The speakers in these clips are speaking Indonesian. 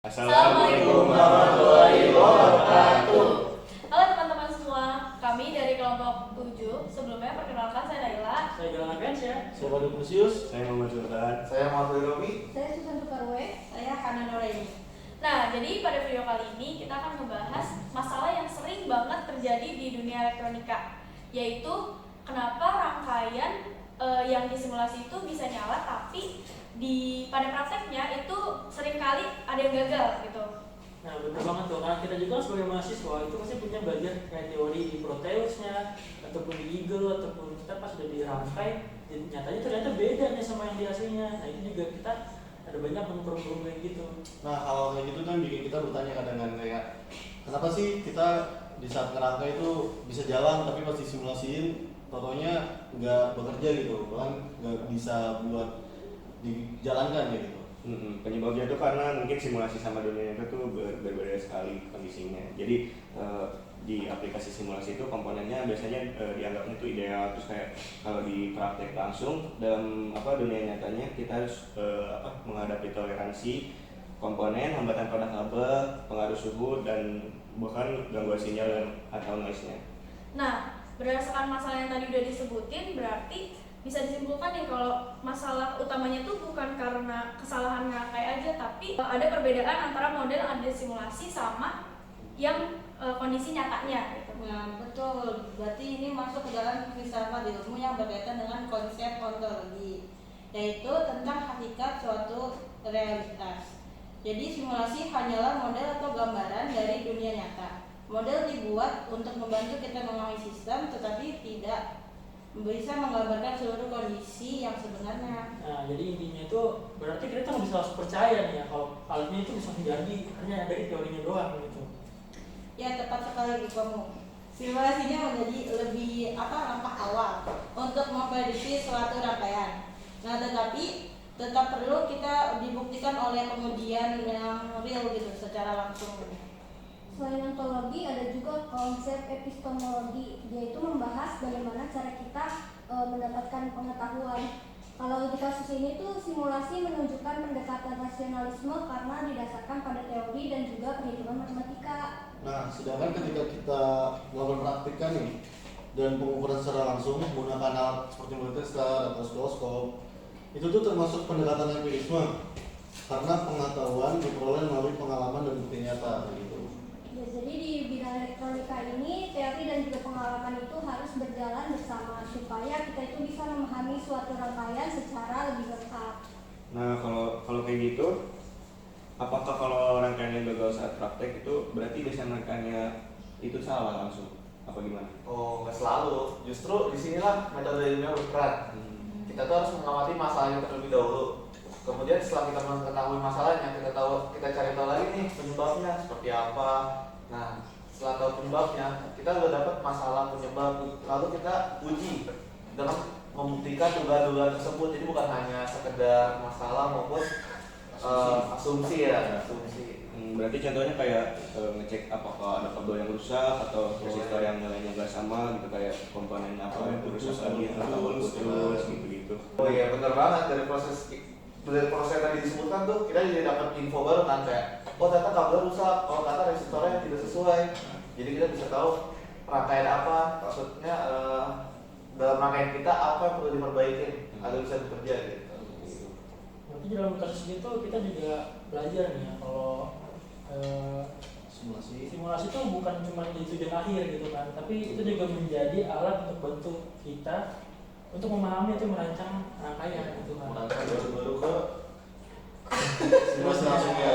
Assalamualaikum warahmatullahi wabarakatuh. Halo teman-teman semua, kami dari kelompok 7. Sebelumnya perkenalkan saya Laila. Saya Galang Arkansyah. Saya Badu Lusius. Saya Muhammad Sultan. Saya Mahfud Robi. Saya Susan Tukarwe. Saya Hana Noreni. Nah, jadi pada video kali ini kita akan membahas masalah yang sering banget terjadi di dunia elektronika, yaitu kenapa rangkaian yang disimulasi itu bisa nyala, tapi pada prakteknya itu seringkali ada yang gagal gitu. Nah, benar banget tuh, karena kita juga sebagai mahasiswa itu pasti punya belajar kayak teori di Proteusnya, ataupun di Eagle, ataupun kita pas udah dirangkai, nyatanya ternyata beda nih sama yang di aslinya. Nah, itu juga kita ada banyak problem kayak gitu. Nah, hal kayak gitu kan bikin kita bertanya kadang kayak kenapa sih kita di saat ngerangkai itu bisa jalan tapi pas disimulasiin totonya nggak bekerja gitu, bahkan nggak bisa buat dijalankan gitu. Penyebabnya itu karena mungkin simulasi sama dunia itu tuh berbeda sekali kondisinya. Jadi di aplikasi simulasi itu komponennya biasanya dianggapnya itu ideal, terus kayak kalau di praktek langsung dalam dunia nyatanya kita harus menghadapi toleransi komponen, hambatan pada kabel, pengaruh suhu, dan bahkan gangguan sinyal atau noise-nya. Nah, berdasarkan masalah yang tadi udah disebutin, berarti bisa disimpulkan nih kalau masalah utamanya itu bukan karena kesalahan ngerangkai aja, tapi ada perbedaan antara model yang ada di simulasi sama yang kondisi nyatanya gitu. Nah, betul. Berarti ini masuk ke dalam filsafat ilmu yang berkaitan dengan konsep ontologi, yaitu tentang hakikat suatu realitas. Jadi simulasi hanyalah model atau gambaran dari dunia nyata. Model dibuat untuk membantu kita memahami sistem, tetapi tidak bisa menggambarkan seluruh kondisi yang sebenarnya. Nah, jadi intinya itu berarti kita nggak bisa langsung percaya nih ya kalau alatnya itu bisa menjadi hanya dari teorinya doang gitu. Ya, tepat sekali kamu. Simulasinya menjadi lebih langkah awal untuk memprediksi suatu rangkaian. Nah, tetapi tetap perlu kita dibuktikan oleh pengujian yang real gitu secara langsung. Selain ontologi, ada juga konsep epistemologi, yaitu membahas bagaimana cara kita mendapatkan pengetahuan. Kalau di kasus ini tuh simulasi menunjukkan pendekatan rasionalisme karena didasarkan pada teori dan juga perhitungan matematika. Nah, sedangkan ketika kita melakukan praktikan nih dan pengukuran secara langsung menggunakan alat seperti multitester atau oscilloscope, itu tuh termasuk pendekatan empirisme karena pengetahuan diperoleh melalui pengalaman dan bukti nyata gitu. Ya, jadi di bidang elektronika ini teori dan juga pengalaman itu harus berjalan bersama supaya kita itu bisa memahami suatu rangkaian secara lebih lengkap. Nah, kalau kayak gitu, apakah kalau rangkaiannya gagal saat praktek itu berarti desain rangkaiannya itu salah langsung? Apa gimana? Oh, nggak selalu. Justru disinilah metode ilmiah berperan. Kita tuh harus mengamati masalahnya terlebih dahulu. Kemudian setelah kita mengetahui masalahnya, kita cari tahu lagi nih penyebabnya seperti apa. Nah, setelah tahu penyebabnya, kita udah dapat masalah penyebab, lalu kita uji dengan membuktikan dugaan-dugaan tersebut. Jadi bukan hanya sekedar masalah maupun asumsi ya, asumsi. Berarti contohnya kayak ngecek apakah ada kabel yang rusak atau resistor yang nilainya nggak sama gitu, kayak komponen apa yang rusak lagi atau kabel putus gitu. Oh iya, benar banget. Dari proses yang tadi disebutkan tuh kita jadi dapat info baru kan, kayak oh ternyata kabel rusak, oh ternyata resistornya tidak sesuai. Jadi kita bisa tahu rangkaian apa, maksudnya dalam rangkaian kita apa yang perlu diperbaiki agar bisa bekerja gitu. Nanti dalam kasus gitu kita juga belajar nih ya kalau simulasi itu bukan cuma di tujuan akhir gitu kan, tapi itu juga menjadi alat untuk bantu kita untuk memahami atau merancang rangkaian gitu kan. Merancang baru-baru ke Nah, langsung ya.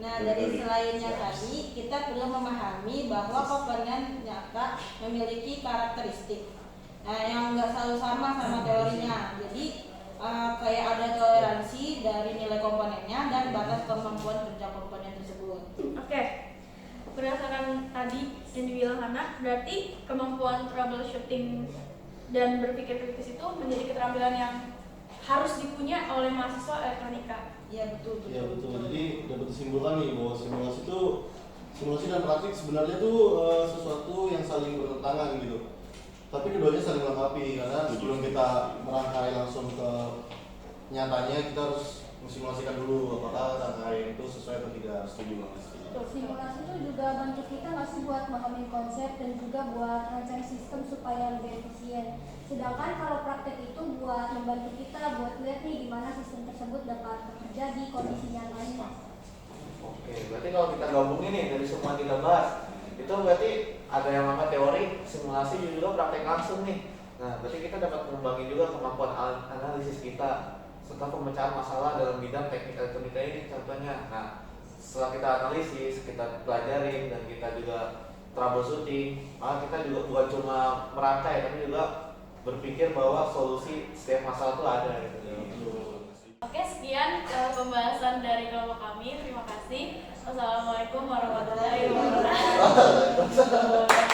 Nah, dari selainnya tadi kita perlu memahami bahwa komponen nyata memiliki karakteristik yang nggak selalu sama teorinya. Jadi kayak ada toleransi dari nilai komponennya dan batas kemampuan kerja komponen tersebut. Oke. Berdasarkan tadi yang dibilang Hana, berarti kemampuan troubleshooting dan berpikir kritis itu menjadi keterampilan yang harus dipunya oleh mahasiswa elektronika. Iya, betul. Iya betul. Jadi dapat disimpulkan nih bahwa simulasi dan praktik sebenarnya tuh sesuatu yang saling bertentangan gitu. Tapi keduanya saling melengkapi karena sebelum kita merangkai langsung ke nyatanya kita harus mensimulasikan dulu apakah rangkaian itu sesuai atau tidak. Setuju banget. Simulasi itu juga bantu kita nggak sih buat memahami konsep dan juga buat rancang sistem supaya lebih efisien. Sedangkan kalau praktek itu buat membantu kita buat lihat nih gimana sistem tersebut dapat bekerja di kondisi nyatanya. Oke, berarti kalau kita gabungin nih dari semua yang kita bahas, itu berarti ada yang namanya teori, simulasi juga praktek langsung nih. Nah, berarti kita dapat mengembangin juga kemampuan analisis kita serta pemecahan masalah dalam bidang teknik elektronika ini contohnya. Nah, setelah kita analisis, kita pelajarin dan kita juga troubleshooting, maka kita juga bukan cuma merangkai tapi juga berpikir bahwa solusi setiap masalah itu ada gitu. Oke, sekian pembahasan dari kelompok kami. Terima kasih. Wassalamualaikum warahmatullahi wabarakatuh.